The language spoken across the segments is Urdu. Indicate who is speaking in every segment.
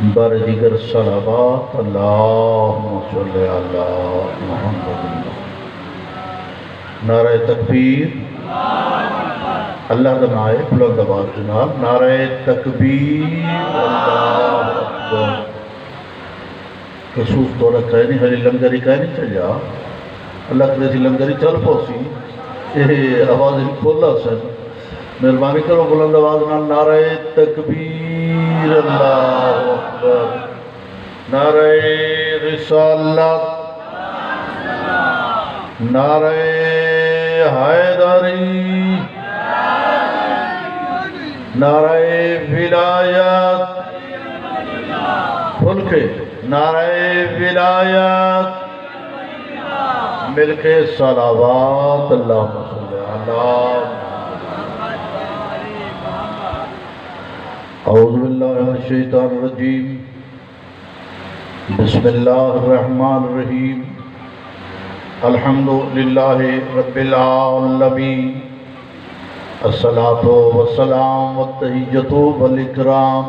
Speaker 1: بر دیگر صلوات اللہم صلی علی محمد۔ نعرہ تکبیر، اللہ کا نام ہے بلند آواز جناب، نعرہ تکبیر، اللہ اکبر۔ خصوص تو رکھا ہے نہیں، ہری لنگری کا نہیں چل جا، اللہ کرے سی لنگری چل پوسی، یہ آواز ہی کھولا سن، مہربانی کرو بلند آواز نال نعرہ تکبیر، اللہ اکبر، نعرہ رسالت، نعرہ حیدری، نعرہ ولایت، کھل کے نعرہ ولایت، مل کے صلوات، اللہم صلی علی۔ اعوذ باللہ من الشیطان الرجیم، بسم اللہ الرحمن الرحیم، الحمد للہ رب العالمین، الصلاة والسلام والتحیۃ والاکرام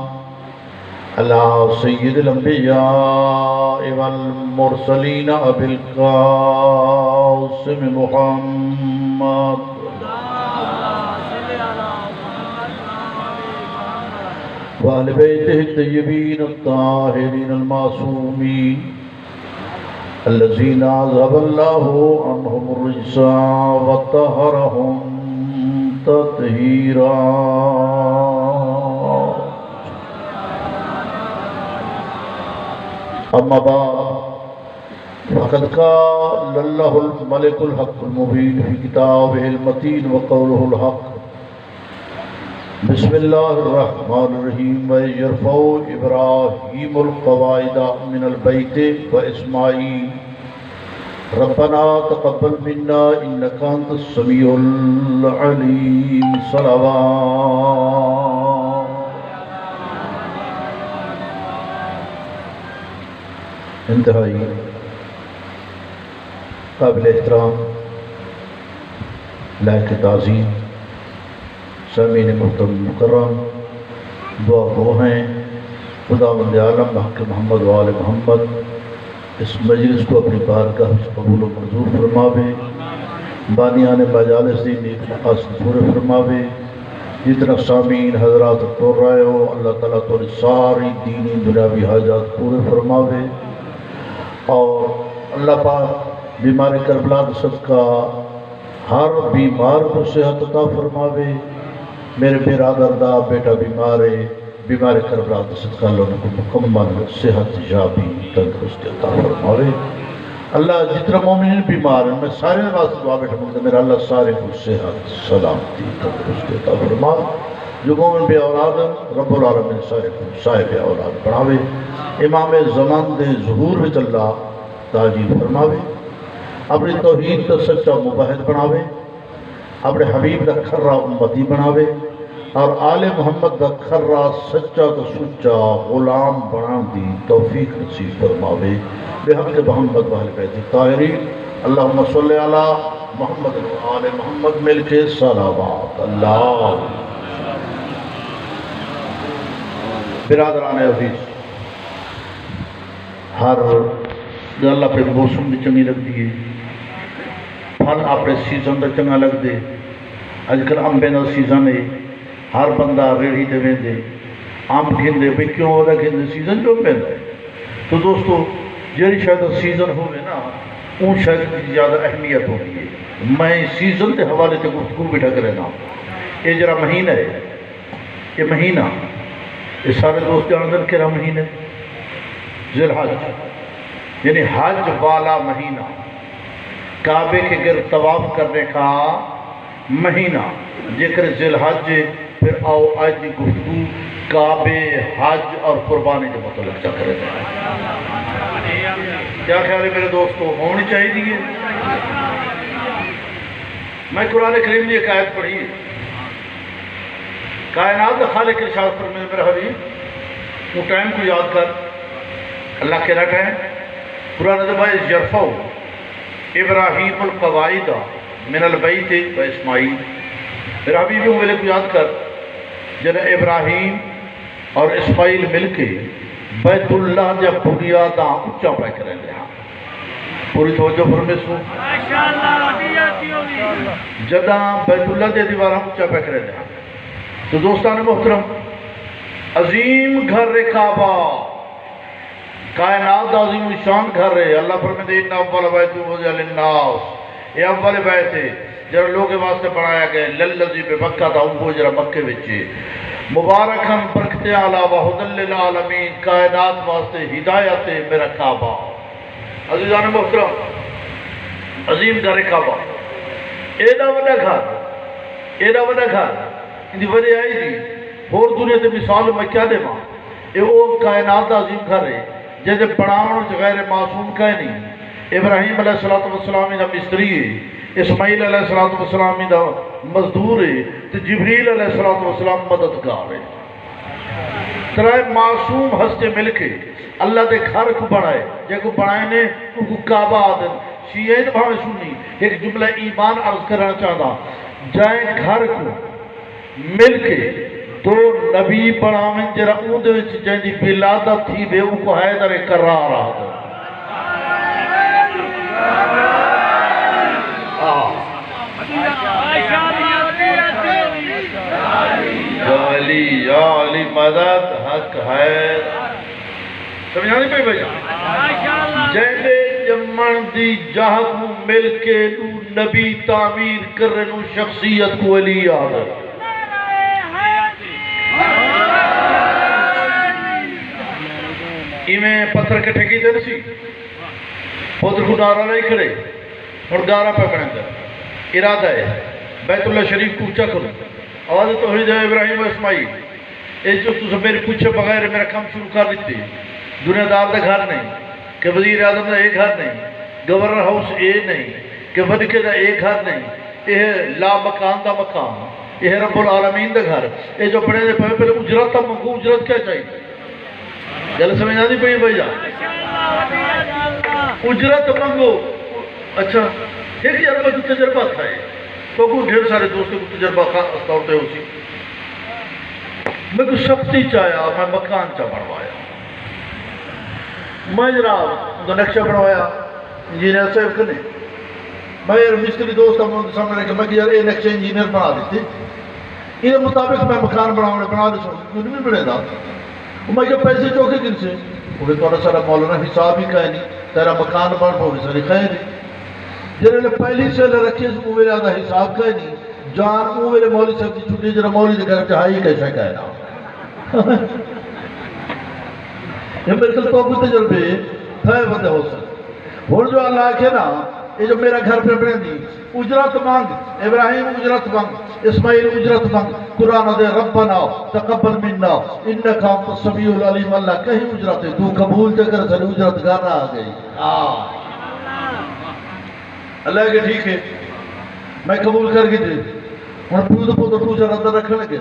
Speaker 1: علی سید الانبیاء والمرسلین ابی القاسم محمد وآل بیتہ الطیبین الطاہرین المعصومین الذین اذھب اللہ عنہم الرجس وطہرہم تطہیرا۔ اما بعد فقد قال اللہ الملک الحق المبین فی کتابہ المتین وقولہ الحق، بسم اللہ الرحمن الرحیم، وَيَرْفَعُ إِبْرَاهِيمُ الْقَوَاعِدَ مِنَ الْبَيْتِ وَإِسْمَاعِيلَ رَبَّنَا تَقَبَّلْ مِنَّا إِنَّكَ أَنْتَ السَّمِيعُ الْعَلِيمُ۔ صلوات۔ انتہائی قابل احترام، لائق تعظیم سامعین محترم مکرم، دعا گو ہیں خداوند عالم بحق محمد و آل محمد اس مجلس کو اپنی بارگاہ میں قبول و منظور فرماوے، بانیان مجالس دی نیک مقاصد پورے فرماوے، جتنا سامعین حضرات پڑھ رہے ہو اللہ تعالیٰ تو ساری دینی دنیاوی حاجات پورے فرماوے، اور اللہ پاک بیمار کربلا کا صدقہ ہر بیمار کو صحت عطا فرماوے۔ میرے برادر دا بیٹا بیمار ہے، بیمار کربلا کا صدقہ اللہ کو مکمل صحت یابی تندرستی عطا فرماوے۔ اللہ جتنا مومنین بیمار ہیں میں سارے واسطے دعا بیٹھا مانگتا میرا اللہ سارے کو صحت سلامتی تندرستی عطا فرماوے۔ جو مومن بے اولاد ہیں رب العالمین سارے کو صاحب اولاد بناوے، امام زمان دے ظہور وچ اللہ تاجیل فرماوے، اپنی توحید کا سچا مباہد بناوے، اپنے حبیب دا کھرا امتی بناوے، اور آل محمد دا کھرا سچا تو سچا غلام بنان دی توفیق نصیب فرماوے بحق محمد و اہل بیت الطاہرین۔ اللہم صلی علی محمد و آل محمد، مل کے صلوات۔ اللہ برادران عزیز، ہر اللہ پہ موسم بھی چنگی لگ دیئے، پھل اپنے سیزن دا چنگا لگ دے۔ اج کل امبے دا سیزن ہے، ہر بندہ ریڑھی دے ویندے امب گھندے، بھئی کیوں ہو رہا گھندے سیزن جو پہندا ہے۔ تو دوستو جیڑی شاید سیزن ہوئے نا اون شاید زیادہ اہمیت ہوگی ہے۔ میں سیزن کے حوالے سے گفتگو بیٹھا کرے نا، یہ جرا مہینہ ہے، یہ مہینہ یہ سارے دوست جاندن کہہ مہینہ ذی الحج، یعنی حج والا مہینہ، کعبے کے گرد طواف کرنے کا مہینہ، ذکر ذی الحج۔ پھر آؤ آج کی گفتگو کعبے، حج اور قربانی کے متعلق کیا کرے گا۔ کیا خیال ہے میرے دوستو، ہونی چاہیے؟ میں قرآن کریم نے ایک آیت پڑھی ہے، کائنات خالق ارشاد فرمائے میرے حبیب وہ ٹائم کو یاد کر، اللہ کے رکھ ہے قرآن دبائے یرفعو ابراہیم القواعد من البیت و اسماعیل۔ میرے حبیب وہ میرے کو یاد کر جب ابراہیم اور اسماعیل مل کے بیت اللہ جا بنیاداں اچا پہ کریں دے ہاں پوری توجہ فرمیسو جداں بیت اللہ دے دیوار ہم اچا پہ کریں دے ہاں تو دوستان محترم عظیم گھر کعبہ کائنات عظیم شان گھر ہے اللہ فرمائے ان اول بیت وضع للناس یہ اول بیت ہے جرا لوگ کے واسطے بنایا گئے للذی بمکہ تھا وہ جرا مکے وچ مبارکاً برکت اعلی و ہدی للعالمین کائنات واسطے ہدایت میرا کعبہ عزیزان محترم عظیم گھر کعبہ ایڈا وڈا گھر ان دی وجہ آئی تھی اور دنیا تے مثال میں کیا دے ماں یہ وہ کائنات عظیم گھر ہے جیسے پڑھاؤں غیر معصوم کہیں نہیں ابراہیم علیہ السلام دا مستری ہے اسماعیل علیہ السلام دا مزدور ہے تو جبریل علیہ السلام مددگار ہے ترائے معصوم ہستے مل کے اللہ دے گھر کو بڑھائے جے کو بڑھائے نے ان کو کعبہ آدن شیعین بھاوے سنی ایک جملہ ایمان عرض کرنا چاہتا جائے گھر کو مل کے تو نبی پڑھاویں جرا اون دے وچ جہندی ولادت تھی بے او کو حیدر قرار آ یا علی مدد حق ہے سمجھا نہیں پہ بھائی جہندے جمن دی جاہ کو مل کے نبی تعمیر کرنو شخصیت کو علی آدھر میں پتھر کٹھے کی دن سی پتھر کو ڈارا نہیں کھڑے اور ڈارا پہ پڑھیں گا ارادہ ہے بیت اللہ شریف کو اونچا کرو آواز توحید ہے ابراہیم و اسماعیل اس جو تو میرے پوچھے بغیر میرا کام شروع کر دیتے دنیا دار دا گھر نہیں کہ وزیر اعظم دا ایک گھر نہیں گورنر ہاؤس اے نہیں کہ ودکے دا ایک گھر نہیں یہ لا مکان دا مکان یہ رب العالمین دا گھر یہ جو پڑھے دے پہلے اجرت تا منگو اجرت کیا چاہیے جل سمجھنا نہیں پہی بھائی جان اجرت منگو اچھا ایک یار میں تجربہ تھا تو کوئی ڈھیر سارے دوستوں کو تجربہ استعورتے ہو سی میں کو شخصی چاہیا میں مکان چاہ بڑھوایا میں جناب تو نقشہ بڑھوایا انجینئر صاحب کنے میں مستری دوست ہم سامنے رکھا میں کہ یار یہ نقشہ انجینئر بنا دیتے یہ مطابق میں مکان بنا دے سکتا ہوں نہیں بڑھے دا میں کہ پیسے چوکے کن سے وہ تو سارا مولانا حساب ہی کہہ نہیں تیرا مکان بڑھ پہو ساری خیر نہیں جنہوں نے پہلی سے رکھے وہ میرے آدھا حساب کہہ نہیں جان وہ میرے مولی صاحب کی چھٹی جنہوں مولی دے گھر چاہائی کیسا کہنا یہ میرے کل تو کچھ تجربے تھے بندے ہو سکتے اور جو اللہ کے نا یہ جو میرا گھر پہ بڑھیں دی اجرت مانگ ابراہیم اجرت مانگ اسماعیل اجرت مانگ قرآن دے ربنا تقبل منا انکا انت السمیع العلیم اللہ کہیں اجرت ہے تو قبول تے کر سن اجرت گانا آ گئی اللہ کے ٹھیک ہے میں قبول کر کے دے ہوں پیو تو تو چار اندر رکھنے لگے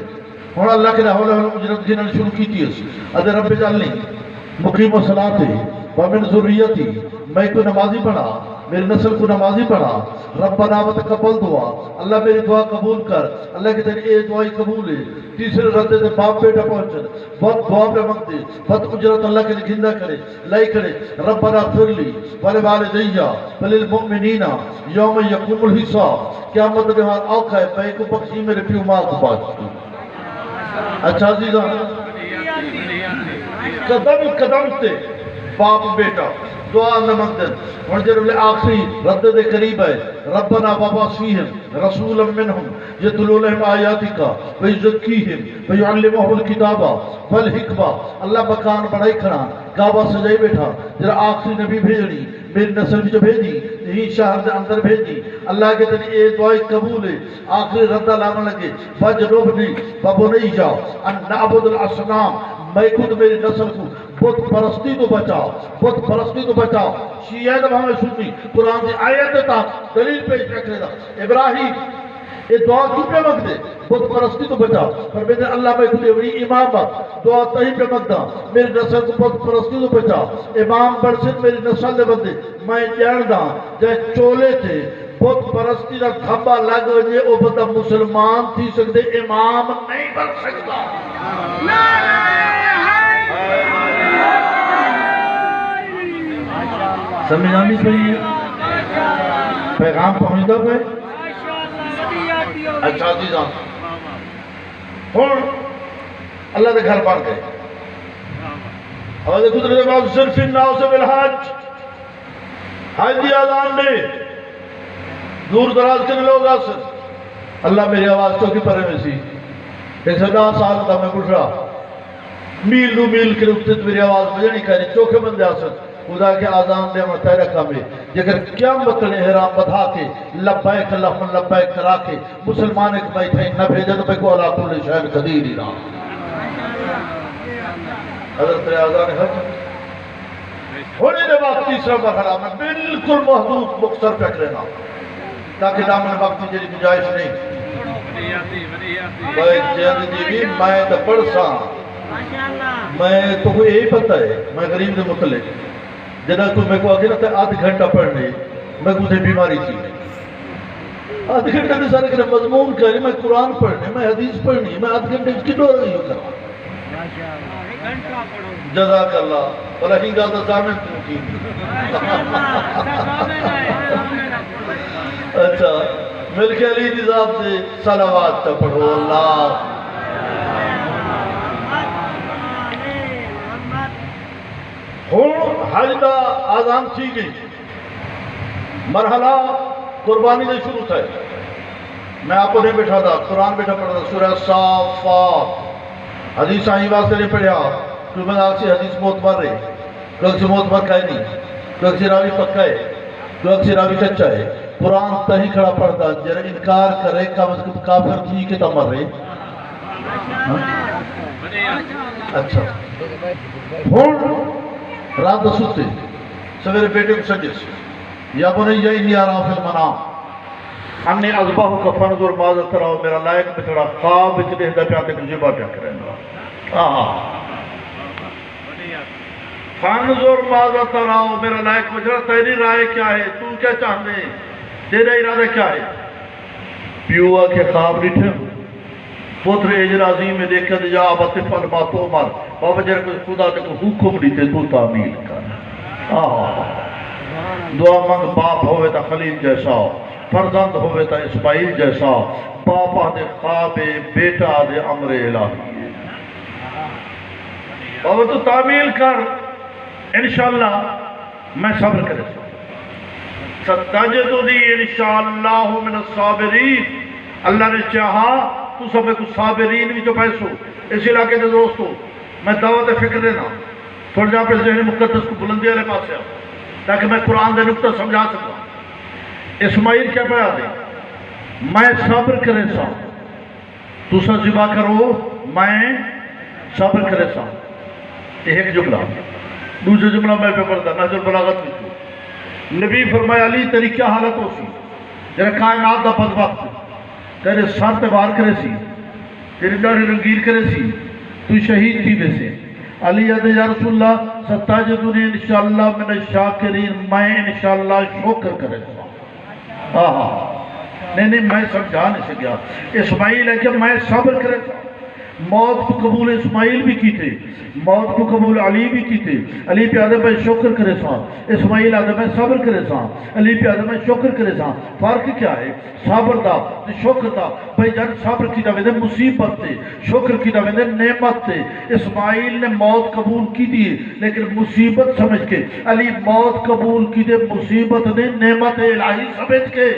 Speaker 1: ہوں اللہ کے حوالے اجرت گھنن شروع کی تھی ادھے رب جعلنی مقیم الصلاۃ ومن ذریتی میں کو نمازی پڑھا میری نسل کو نمازی پڑھا ربنا وتقبل دعا اللہ میری دعا قبول کر اللہ کی تیری اے دعائی قبول ہے تیسرے ردے دے باپ بیٹا پہنچن بہت دعا پہ مانگتے بہت اجرت اللہ کے لئے گھندہ کرے لائی کرے ربنا اغفر لی ولوالدیّ وللمؤمنین یوم یقوم الحساب قیامت میں ہاتھ آکھا ہے پہ کو بخشی میرے پیو ماں کو بات اچھا عزیزہ قدم تے باپ بیٹا دعا نمندن ونجر لے آخری رد دے قریب ہے ربنا واباس فیہم رسولا منہم یتلو لہم آیاتکا ویزکیہم ویعلمہم الکتابہ والحکمہ اللہ مکان بڑھائی کھڑا کعبہ سجائی بیٹھا جرا آخری نبی بھیجنی میری نسل بھی جو بھیجی یہی شہر دے اندر بھیجی اللہ کے تنی اے دعائی قبول ہے آخری ردہ لانا لگے وجنوبنی وبنیّ ان نعبد الاسنام میں خود میری نسل کو بت پرستی تو بچاؤ بت پرستی تو بچاؤ شیعہ جب ہمیں سنی قرآن سے آیت تا دلیل پیش رکھ رہا ابراہیم یہ دعا کیوں پہ مانگ دے بت پرستی تو بچاؤ پر میں نے اللہ میں خود ایوری امامت دعا تہی پہ مانگ دا میری نسل کو بت پرستی تو بچاؤ امام برسد میری نسل دے بندے میں جان دا جائے چولے تھے بت پرستی دا تھبا لگ وجے او بندہ مسلمان تھی سکتے امام نہیں بن سکتا سمجھ آنی پڑی پیغام پہنچتا پہ اچھا عزیزاں ہوں اللہ دے گھر بن گئے حضرت قدرت بعض صرف الناس بالحج حج دی آزان دے دور دراز کے لوگ آسن اللہ میری آواز چوکی پرے میں سی 110 سال دا میں کچھ رہا میل دو میل کے رکھتے میری آواز بجے نہیں کہنی چوکے بندے آسن خدا کے آزان دے ہمیں تیرے کامے جگر قیامت نے حرام بدھا کے لبیک اللہم لبیک کرا کے مسلمان ایک بیٹھے نہ بھیجے تو بکو اللہ کل شہر قدیر ہی رہا حضرت آزان حج ہونے دے وقت تیسرا مرحلہ میں بالکل محدود مختصر پہ لینا تاکہ دامن وقتی جیلی گنجائش نہیں بھائی جیدی جی بھی میں تو پڑھ سا میں تو کوئی یہی پتہ ہے میں غریب دے مطلق جنہاں کو میں کو آگے نہ تھا آدھ گھنٹہ پڑھنے میں کو بیماری تھی آدھ گھنٹہ میں سارے کہ مضمون کرے میں قرآن پڑھنے میں حدیث پڑھنی میں آدھ گھنٹے اس کی دور رہی ہوں کرا جزاک اللہ بلا ہی گا دا زامن تو کی اچھا مل کے علی نظام سے صلوات تا پڑھو اللہ ہوں حج دا آزان تھی گئی مرحلہ قربانی دے شروع تھا میں آپ کو نہیں بیٹھا تھا قرآن بیٹھا پڑھا تھا سورہ صافات حدیث آئی واسطے نہیں پڑھیا کیوں میں آگ سے حدیث معتبر رہے کوئی اکسی معتبر کہے نہیں کوئی اکسی راوی پکا ہے کوئی اکسی راوی کچا ہے قرآن تہی کھڑا پڑھتا جرہ انکار کرے کافر تھی کہ تمر رہے اچھا ہون رات سوتے سویرے بیٹے کو سجس یا بنی انی آرا فی المنام انی ازباہو کا فنظر ماذا تراؤ میرا لائق بچڑا خواب بچڑے ہدہ پیاتے کجھے باتیں کریں فنظر ماذا تراؤ میرا لائق بچڑا تیری رائے کیا ہے تو کیا چاہنے تیرا ارادہ کیا ہے پیوا کے خواب لٹھے پتر اجر عظیم میں دیکھا دے جا آبا طفل ماتو مر بابا جر کو خدا تے کو حکم دیتے تو تعمیل کر دعا منگ باپ ہوئے تا خلیل جیسا فرزند ہوئے تا اسماعیل جیسا باپا دے خواب بیٹا دے امر الہی بابا تو تعمیل کر انشاءاللہ میں صبر کرے ستجدنی انشاءاللہ من الصابرین اللہ نے چاہا تو سب کو صابرین بھی جو پیسو اس علاقے کے دوستو میں دعوت فکر دینا تھوڑا جا پر ذہن مقدس کو بلندی والے پاس ہے تاکہ میں قرآن دے نکتہ سمجھا سکتا اسماعیل کیا پڑھا دے میں صبر کرے سا تو سا ذبح کرو میں صبر کرے سا یہ ایک جملہ دوسرے جملہ میں پہ پڑھتا نحج البلاغت میں نبی فرمایا علی تیری کیا حالت ہو سی جرہ کائنات دا بدبخت تیرے سر تے بار کرے سی تیری داڑھی رنگیر کرے سی تو شہید تھی ویسے علی یا رسول اللہ ستاجدنی انشاءاللہ من الشاکرین میں انشاءاللہ شکر کرے سا نہیں میں سمجھا نہیں سکیا اسماعیل ہے کہ میں صبر کرے سا موت کو قبول اسماعیل بھی کی تھے موت کو قبول علی بھی کی تھے علی پہ آدھے میں شکر کرے سا اسماعیل آدھے میں صبر کرے سا علی پہ آدھے میں شکر کرے سا فرق کیا ہے صبر دا شکر دا بھئی جن صبر کی دعوے دے مصیبت تے شکر کی دعوے دے نعمت تے اسماعیل نے موت قبول کی دی لیکن مصیبت سمجھ کے علی موت قبول کی دے مصیبت نے نعمت الہی سمجھ کے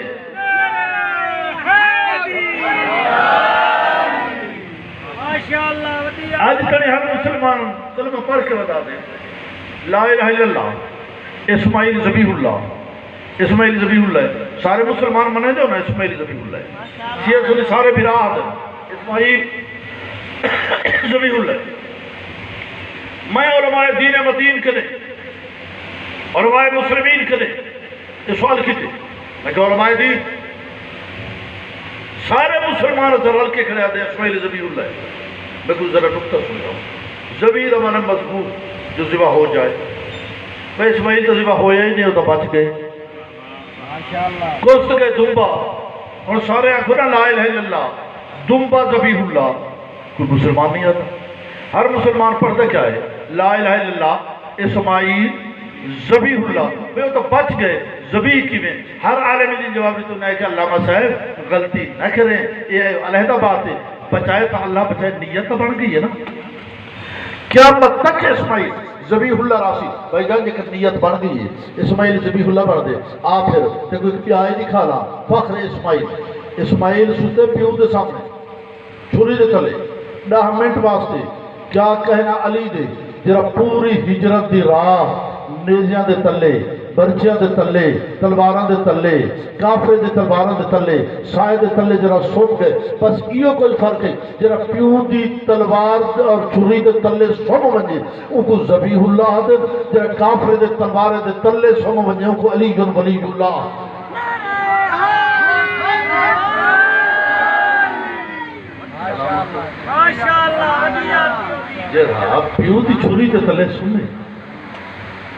Speaker 1: آج کڑے ہر مسلمان کلمہ پڑھ کے بتا دیں لا الہ الا اللہ اسماعیل ذبیح اللہ اسماعیل ذبیح اللہ ہے سارے مسلمان منے جو نا اسماعیل ذبیح اللہ ہے شیعہ سنی سارے براد اسماعیل ذبیح اللہ ہے میں علماء دین مدین کے دیں علماء مسلمین کے دیں یہ سوال کی تھے میں کہ علماء دین سارے مسلمان ذرال کے کھڑے آتے ہیں اسماعیل ذبیح اللہ ہے میں کچھ ذرا نکتہ سن رہا ہوں ذبیح امانا مضبوط جو ذبح ہو جائے میں اسماعیل تو ذبح ہویا ہی نہیں ہوتا بچ گئے گوشت گئے دنبا اور سارے آنکھونا لا الہ الا اللہ دنبا ذبیح اللہ کوئی مسلمان نہیں آتا ہر مسلمان پڑھتا کیا ہے لا الہ الا اللہ اسماعیل ذبیح اللہ وہ تو بچ گئے ذبیح کی میں ہر عالم دین جواب تو نہیں کہ علامہ صاحب غلطی نہ کریں یہ علیحدہ بات ہے بچائے تو اللہ بچائے نیت تو بن گئی ہے نا قیامت تک اسماعیل ذبیح اللہ راسی بھائی جان جے نیت بن گئی ہے اسماعیل ذبیح اللہ بن دے آپ پھر تے کوئی پیائے دکھا لا فخر اسماعیل ستے پیو دے سامنے چھری دے تلے 10 منٹ واسطے کیا کہنا علی دے جرا پوری ہجرت دی راہ نیزیاں دے تلے برچیاں دے تلے تلواراں دے تلے کافرے دے تلواراں دے تلے سائے دے تلے جرا سوٹ گئے بس ایو کوئی فرق ہے جرا پیو دی تلوار اور چھری دے تلے سوم ونجے ان کو ذبیح اللہ دے جرا کافرے دے تلوارے دے تلے سوم ونجے ان کو علی بن ولی اللہ جرا پیو دی چھری دے تلے سنے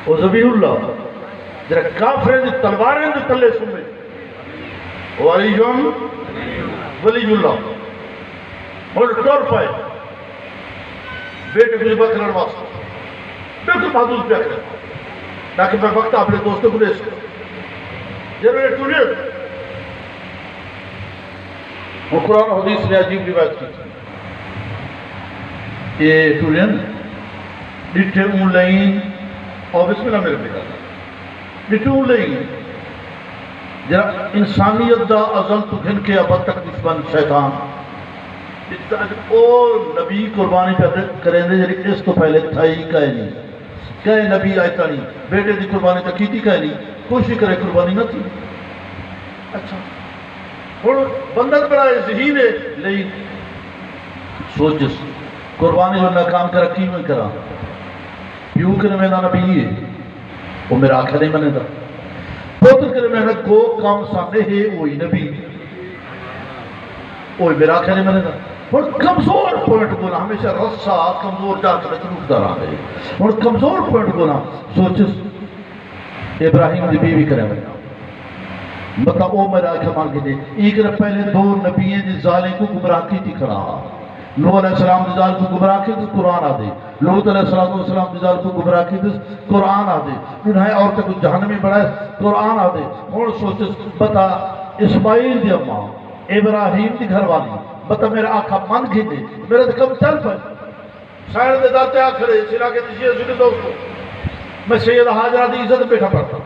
Speaker 1: وہ ذبیح اللہ جرا کافرے دی تلواریں دے تلے سنے وہ علی جان ولی اللہ اور ڈر پائے بیٹے کو ذبح کرنے واسطے بالکل محدود پہ کرے تاکہ میں وقت اپنے دوستوں کو دے سکوں جرا ٹوریت وہ قرآن و حدیث نے عجیب روایت کی یہ ٹورین ڈٹھے اون لائن اور بسم اللہ میرے بکر ڈٹھے اون لائن جرا انسانیت دا ازل تو گھن کے اب تک دشمن شیطان اور نبی قربانی کریں دے جری اس تو پہلے تھائی کہے نہیں کہے نبی آئیتا نہیں بیٹے دی قربانی تا کیتی کہے نہیں کوشش کرے قربانی نہ تھی اچھا اور بندت بڑا ذہین ہے لیکن سوچس قربانی جو ناکام کر رکھی میں کرا پیو کرے میں نبی ہے وہ میرا آنکھا نہیں منے دا پوتر کرے میں کو کام سامنے ہے وہی نبی وہی میرا آنکھا نہیں منے دا اور کمزور پوائنٹ گونا ہمیشہ رسا کمزور جا کر رک دار آ گئی اور کمزور پوائنٹ گونا سوچس ابراہیم دی بیوی کرے میں بتا او میرا آنکھا مان کے دے ایک رہ پہلے 2 نبییں دی ظالیں کو گمراہ کی تھی کھڑا نوح علیہ السلام دی ظال کو گمراہ کی تھی قرآن آ دے لوط علیہ السلام دی ظال کو گمراہ کی تھی قرآن آ دے انہیں عورتیں کچھ جہنمی بڑھائے قرآن آ دے اور سوچس بتا اسماعیل دی اماں ابراہیم دی گھر والی بتا میرا آنکھا من گھی دے میرے دے کم چل پائے سائر دے داتے آخرے سلا کے تشیئے سنے دوستو میں سید حاجرہ دی عزت بیٹھا پڑتا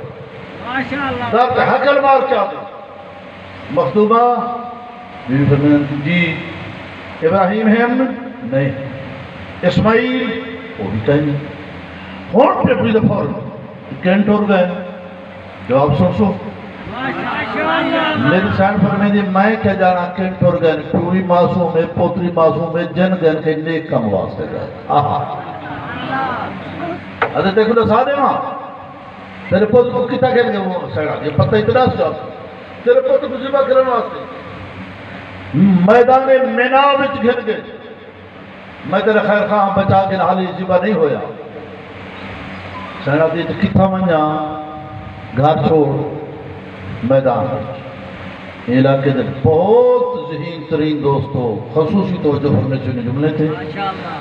Speaker 1: داتے حقل مار کیا دے مخدوبہ بیوی فرمین جی ابراہیم ہے ہم نہیں اسماعیل وہ بھی کہیں نہیں ہون پہ کوئی دفعہ کینٹ اور گئے جواب سو میری سائن فرمین دی میں کیا جانا کینٹ اور گئے پوری معصوم ہے پوتری معصوم ہے جن گئے کہ نیک کم واسطے گئے حضرت دیکھو لسا دے ماں تیرے پوت کو کتا کہنے گئے وہ سیڑا یہ پتہ اتنا سے جاتا تیرے پوت کو ذبح کرنے واسطے میدان مینا وچ گھر گئے میں تیرے خیر خواہ بچا کے حالی ذبح نہیں ہویا سیڑا دی کتا منجا گھر چھوڑ میدان علاقے دے بہت ذہین ترین دوستو خصوصی توجہ فرمے چنے جملے تھے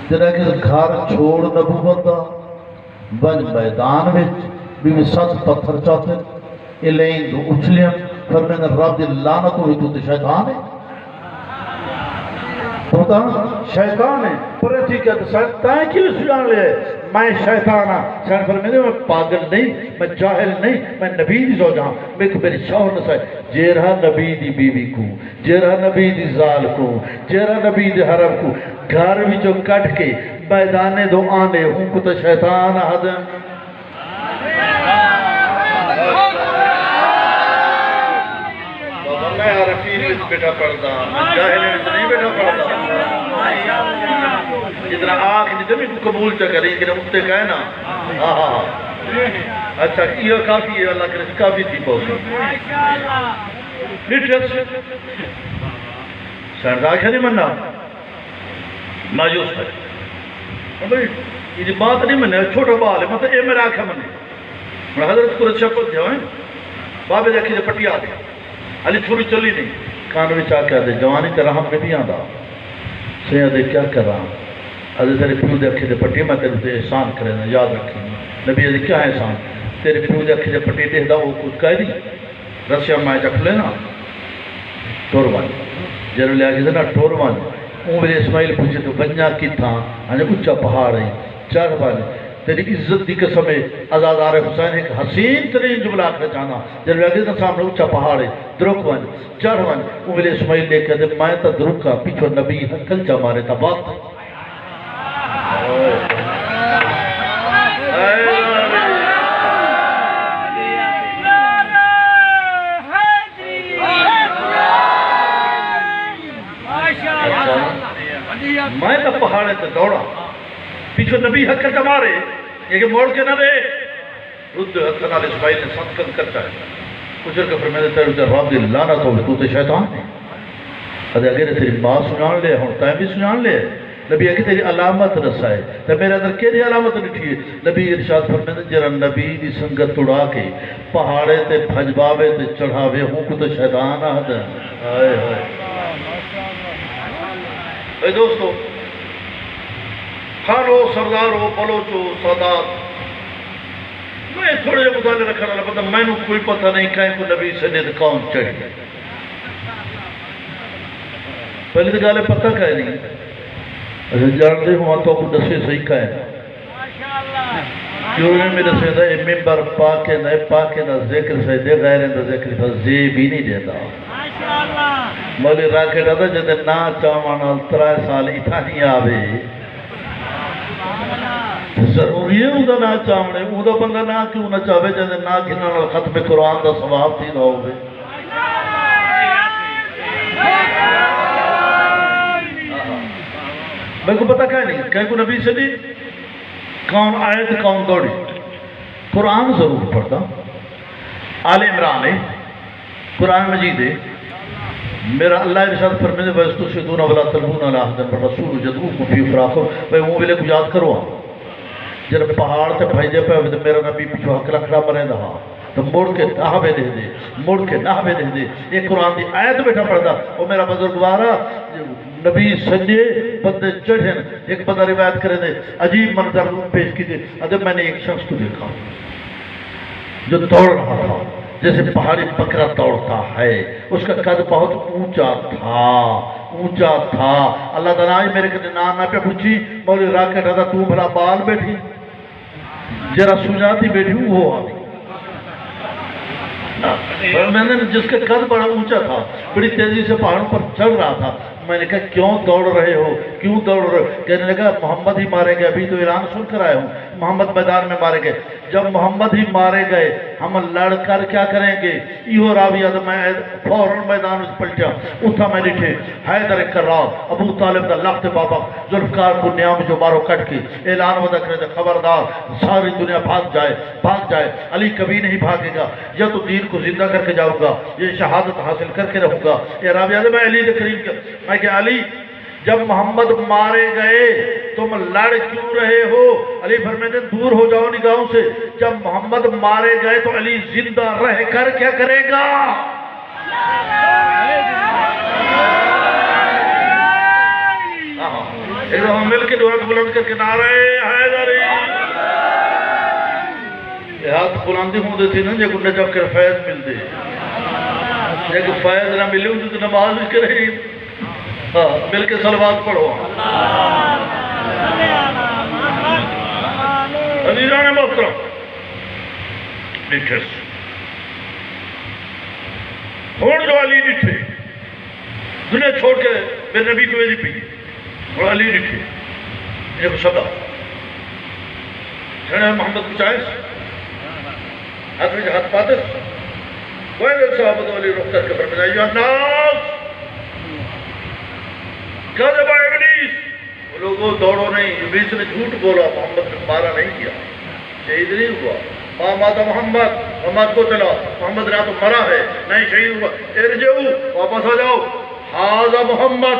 Speaker 1: جنہیں کہ گھر چھوڑ نبوت دا بن میدان وچ بھی 7 پتھر چاہتے الہیں دو اچھلیاں فرمین رب دی لعنت ہوئی تو شیطان ہے ہوتا شیطان ہے پر ٹھیک ہے شیطان کیوں سجان لے میں شیطان ہاں شیطان فرمین میں پاگل نہیں میں جاہل نہیں میں نبی دی زوجہ ہوں میں کو میری شوہر نہ سائے جیرہ نبی دی بیوی کو جیرہ نبی دی زال کو جیرہ نبی دی حرم کو گھر بھی جو کٹ کے میدان دو آنے ہوں کو تو شیطان حد میں عرفین وچ بیٹھا پڑھدا میں جاہل وچ نہیں بیٹھا پڑھدا جتنا آنکھ نہیں جمی قبول چا کریں کہ اٹھتے کہے نا اچھا یہ کافی ہے اللہ کرے کافی تھی پہنچی لٹرس سردار کیا نہیں مننا مایوس ہے یہ بات نہیں مننا چھوٹا بال ہے مطلب یہ میرا آنکھا مننے حضرت کو رچا پت جاؤں بابے دیکھی جا پٹی آدھے علی چھوڑی چلی نہیں کانوی چاہ کے آدھے جوانی تیرا ہم نبی آدھا سیاں دے کیا کر رہا ہوں حضرت تیرے پیو دیکھے دے پٹی میں تیرے احسان کرے نا یاد رکھیں نبی آدھے کیا ہے احسان تیرے پیو دے اکھے دے پٹی دے دا وہ کچھ کہہ دی رسیا مائے چکھ لینا ٹوروان جنہوں لے آگے نا ٹوروان اون میرے اسماعیل پوچھے تو بنیا کی تھا ہنے اچھا پہاڑ ہے چڑھ والے تیری عزت دی قسم ہے ازادار حسین ایک حسین ترین جملہ آکھنا چاہنا جنہوں لے آگے نا سامنے اچھا پہاڑ ہے درک وان چڑھ وان اون میرے اسماعیل لے کہتے میں تا درکا پیچھو نبی حکل چا مارے تا بات میں تو پہاڑے تے دوڑا پیچھو نبی حکل چا مارے یہ کہ موڑ کے نہ دے رد حکل علیہ اسماعیل نے صدقن کرتا ہے کچھر کے فرمیدے تیرے تے رب دی لعنت ہو تو تے شیطان ہے ادھے اگر تیری بات سنان لے ہوں تائیں بھی سنان لے نبی اگر تیری علامت رسائے تو میرے اندر کیری علامت لکھی ہے نبی ارشاد فرمیدے جرا نبی دی سنگت اڑا کے پہاڑے تے بھجباوے تے چڑھاوے ہوں کو تو شیطان آدھا آئے آئے اے دوستو خانو سردارو بلوچو سادات میں تھوڑے جو مطالعہ رکھنا رہا پتہ میں نے کوئی پتہ نہیں کہیں کو نبی سے نیت کون چڑھ گئے پہلے تو گالے پتہ کہیں نہیں اچھا جانتے ہوں تو آپ دسے صحیح کہیں کیوں نے میرے سے دے ممبر پاکے نہ ذکر سے دے غیر اندر ذکر سے زیب ہی نہیں دیتا مولی راکے ڈادا جدے نا چاوانا 3 سال اتھا نہیں آوے ضروری ہے اُدھا نا چاونے اُدھا بندہ نا کیوں نہ چاہے جدے نا گھنانا ختم قرآن دا ثواب تھی نہ ہوگے میں کو پتہ کہہ نہیں کہیں کو نبی سے نہیں کون آیت کون دوڑی قرآن ضرور پڑھتا آل عمران ہے قرآن مجید ہے میرا اللہ ارشاد فرمیدے وَيَسْتُشْهِدُونَ وَلَا تَلْوُونَ عَلَىٰ أَحَدٍ وَالرَّسُولُ يَدْعُوكُمْ فِي أُخْرَاكُمْ بھئی وہ ملے کو یاد کرو جب پہاڑ تے بھائیجے پہ ہوئے میرا نبی پیچھو حق لکھڑا مرے دہا تو مڑ کے نحوے دے دے مڑ کے نحوے دے دے ایک قرآن دی آیت بیٹھا پڑھتا وہ میرا بزرگوارا نبی سنجے بندے چڑھیں ایک بندہ روایت کرے دے عجیب منظر پیش کی دے ادھر میں نے ایک شخص کو دیکھا جو دوڑ رہا تھا جیسے پہاڑی بکرا دوڑتا ہے اس کا قد بہت اونچا تھا اللہ تعالیٰ میرے کنے نہ پہ پوچھی مولی راکٹ رہا تو بھلا بال بیٹھی جرا سجاتی بیٹھی وہ آگئی میں نے جس کا قد بڑا اونچا تھا بڑی تیزی سے پہاڑوں پر چڑھ رہا تھا میں نے کہا کیوں دوڑ رہے ہو کیوں دوڑ رہے ہو کہنے لگا محمد ہی مارے گئے ابھی تو اعلان سن کر آئے ہوں محمد میدان میں مارے گئے جب محمد ہی مارے گئے ہم لڑ کر کیا کریں گے یہ راویہ تو میں فوراً میدان اس پلٹیا اتھا میں لکھے حیدر کرار ابو طالب دا لخت بابا ذوالفقار کو نیام جو مارو کٹ کے اعلان ودا کرے دے خبردار ساری دنیا بھاگ جائے علی کبھی نہیں بھاگے گا یا تو دین کو زندہ کر کے جاؤں گا یہ شہادت حاصل کر کے رہوں گا یہ راویہ میں علی دے کریم کے میں کہ علی جب محمد مارے گئے تم لڑ کیوں رہے ہو علی فرمیدے دور ہو جاؤ نگاہوں سے جب محمد مارے گئے تو علی زندہ رہ کر کیا کرے گا ایک دفعہ مل کے دعا بلند کر کے نعرہ حیدری یہ ہاتھ بلندی ہوں دیتی نا جب انہیں جب کر فیض مل دے جب فیض نہ ملے ہوں تو نماز بھی کرے مل کے صلوات پڑھو عزیزان محترم ڈٹھے ہون جو علی ڈٹھے دنیا چھوڑ کے میرے نبی کو ویدی پی اور علی ڈٹھے انہیں کو صدا جنہیں محمد کو چاہے ہاتھ میں ہاتھ پاتے وَإِذَا صَحَابَةُ عَلِي رُخْ کر کے فرمایا یا ناس کذب ابلیس وہ لوگوں دوڑو نہیں ابلیس نے جھوٹ بولا محمد نے مارا نہیں کیا شہید نہیں ہوا ماں ماتا محمد کو چلا محمد نے تو مرا ہے نہیں شہید ہوا ارجعو واپس آ جاؤ حاذا محمد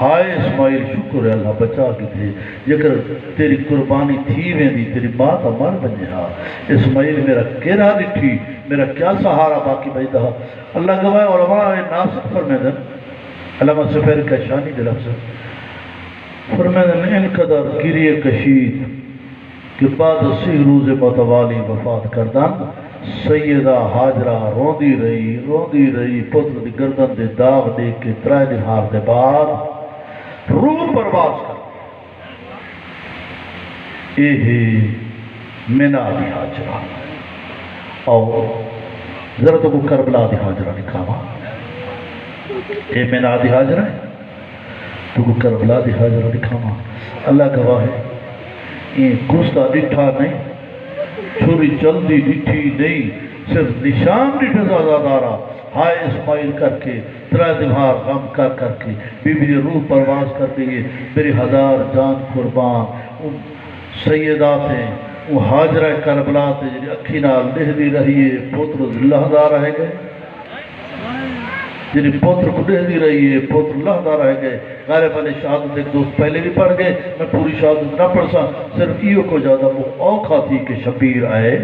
Speaker 1: ہائے اسماعیل شکر ہے اللہ بچا کے تھے جکر تیری قربانی تھی ویندی تیری ماں کا من بنے ہا اسماعیل میرا کیرا ڈٹھی میرا کیا سہارا باقی بھائی دہا اللہ گواہ علماء ناصر فرمیدن علامہ سفیر کا شانی دے لفظ فرمیدن ان قدر گریے کشید کہ بعد 30 روز متوالی وفات کردن سیدہ حاجرہ روندی رہی پتر دی گردن دے داغ دے کے 3 دن دے بعد روح پرواز کر اے مینا دی حاجرہ اور ذرا تو کو کربلا دی حاجرہ لکھاوا اے مینا دی حاجرہ تو کو کربلا دی حاجرہ لکھاوا اللہ گواہ ہے یہ گستا ڈٹھا نہیں چھوری جلدی ڈٹھی نہیں صرف نشان ڈٹھا زادارا ہائے اسماعیل کر کے 3 دمہار غم کر کے بی بی روح پرواز کر دیئے میری 1000 جان قربان ان سیدات ہیں وہ حاجرہ کربلا تے جنہی اکھی نال لہ دی رہیے پوتر اللہ دا رہ گئے جنہی پوتر کو لہ دی رہیے پوتر اللہ دا رہ گئے غالباً شہادت ایک دوست پہلے بھی پڑھ گئے میں پوری شہادت نہ پڑھ سا صرف ایو کو زیادہ وہ اوکھا تھی کہ شبیر آئے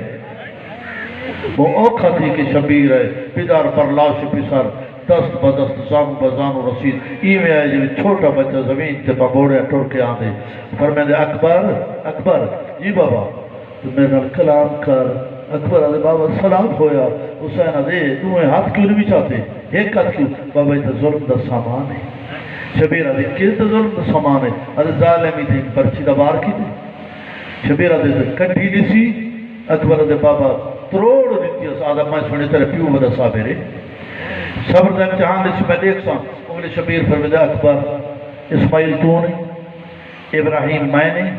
Speaker 1: وہ اوکھا تھی کہ شبیر آئے پیدار پر لاش پیسر دست بدست زام بزان و رسید ای میں آئے جو چھوٹا بچہ زمین تے بگوڑے ٹوڑ کے آن دے فرمیدے اکبر جی بابا تو میرے کلام کر اکبر آدھے بابا سلام ہویا حسین آدھے تمہیں ہاتھ کیوں نہیں چاہتے ایک ہاتھ کیوں بابا یہ ظلم دا سامان ہے شبیر آدھے کس دا ظلم دا سامان ہے آدھے ظالمی تھے پرچی دا بار کی تھی شبیر آدھے کٹھی دی سی اکبر آدھے بابا تروڑ دیتی ہے آدھا میں سنے تیرے پیو بدا صابرے صبر دا امتحان دیسی میں دیکھ سا اگلے شبیر فرمیدہ اکبر اسماعیل تو نہیں ابراہیم میں نہیں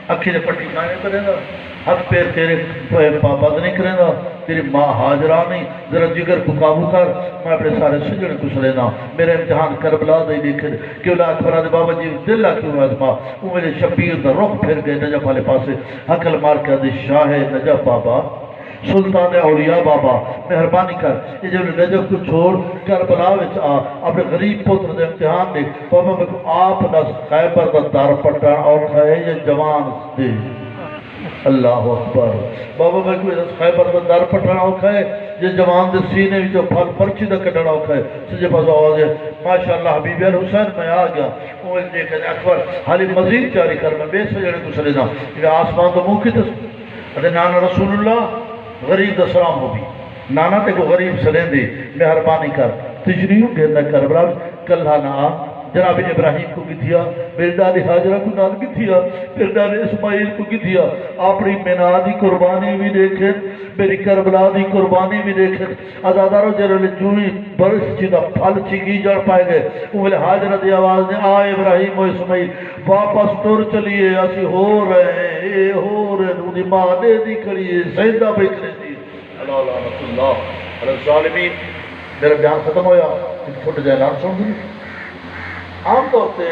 Speaker 1: اکھی دے پٹی میں نہیں کریں گا ہاتھ پیر تیرے پاپا نہیں کریں گا تیری ماں حاجرہ نہیں ذرا جگر کو قابو کر میں اپنے سارے سجن کو سلینا میرے امتحان کربلا دے دیکھے کیوں لا اکبر آدھے بابا جی دل کیوں آزما وہ میرے شبیر دا رخ پھر گئے نجف والے پاسے حقل مار کے آدھے شاہ نجف بابا سلطان اولیاء بابا مہربانی کر یہ جب نجف کو چھوڑ کربلا وچ آ اپنے غریب پتر دے امتحان دے بابا میں کو آپ نس خیبر دا دار پٹان اور کھائے یہ جوان دے اللہ اکبر بابا میں کوئی خیبر دا دار پٹان اور کھائے یہ جوان دے سینے جو پھل پرچی دا کٹنا اور کھائے سجے پاس آواز ہے ماشاءاللہ حبیب الحسین میں آ گیا وہ دیکھے اکبر حالی مزید جاری کر میں بے سجنے کو سلینا یہ آسمان تو منہ کی تے نانا رسول اللہ غریب دا سلام ہو بھی نانا تے کو غریب سلیں دے مہربانی کر تجریوں کے اندر کربلا کلہ نہ جناب ابراہیم کو گتھیا میرے دادی حاجرہ کو نال گتھیا پھر دادی اسماعیل کو گتھیا اپنی مینا دی قربانی بھی دیکھیں میری کربلا دی قربانی بھی دیکھیں ازادارو جرل جوئی برس چیدہ پھل چکی جڑ پائے گئے انہوں حاجرہ دی آواز نے آئے ابراہیم و اسماعیل واپس ٹور چلیے اسی ہو رہے ہیں اے ہو رہے ہیں انہوں نے ماں دے دی کریے سیدہ بیکرے دی اللہ لعنت اللہ علی الظالمین میرا بیان ختم ہویا پھٹ جائے نام سن دیں عام طور سے